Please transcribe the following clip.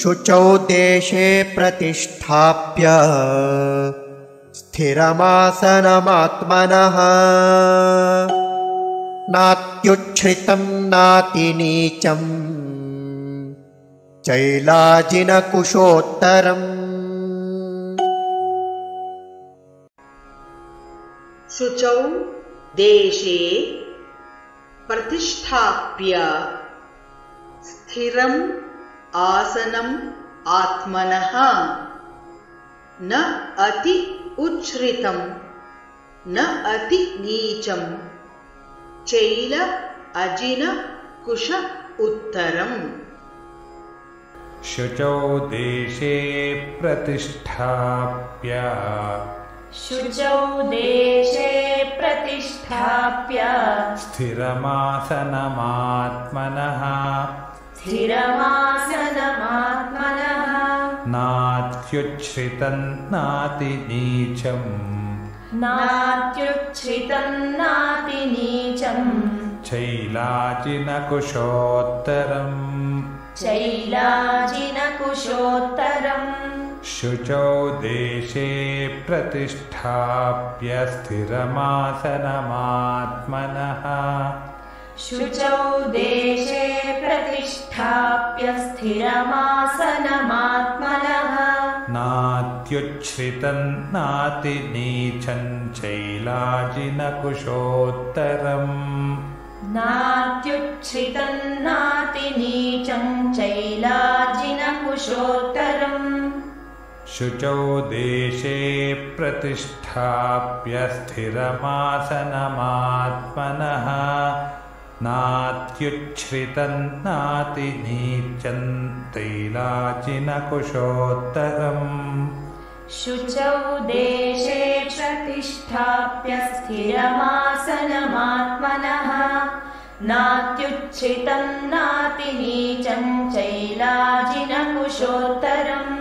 शुचौ देशे प्रतिष्ठाप्य स्थिरमासनमात्मनः नात्युच्छ्रितं नातिनीचं चैलाजिनकुशोत्तरम्। शुचौ देशे प्रतिष्ठाप्य स्थिरम् आसनम् आत्मनः न अति उच्छ्रितं न अति नीचं चैल अजिन कुश उत्तरम्। शुचौ देशे प्रतिष्ठाप्य स्थिरमासनमात्मनः नात्युच्छ्रितं नातिनीचं चैलाजिनकुशोत्तरम्। शुचौ देशे प्रतिष्ठाप्य स्थिरमासनमात्मनः नात्युच्छ्रितं नातिनीचं चैलाजिनकुशोत्तरम्। शुचौ देशे प्रतिष्ठाप्य स्थिरमासनमात्मनः नात्युच्छ्रितं नातिनीचं चैलाजिनकुशोत्तरम्। शुचौ देशे प्रतिष्ठाप्य स्थिरमासनमात्मनः नात्युच्छ्रितं नातिनीचं चैलाजिनकुशोत्तरम्।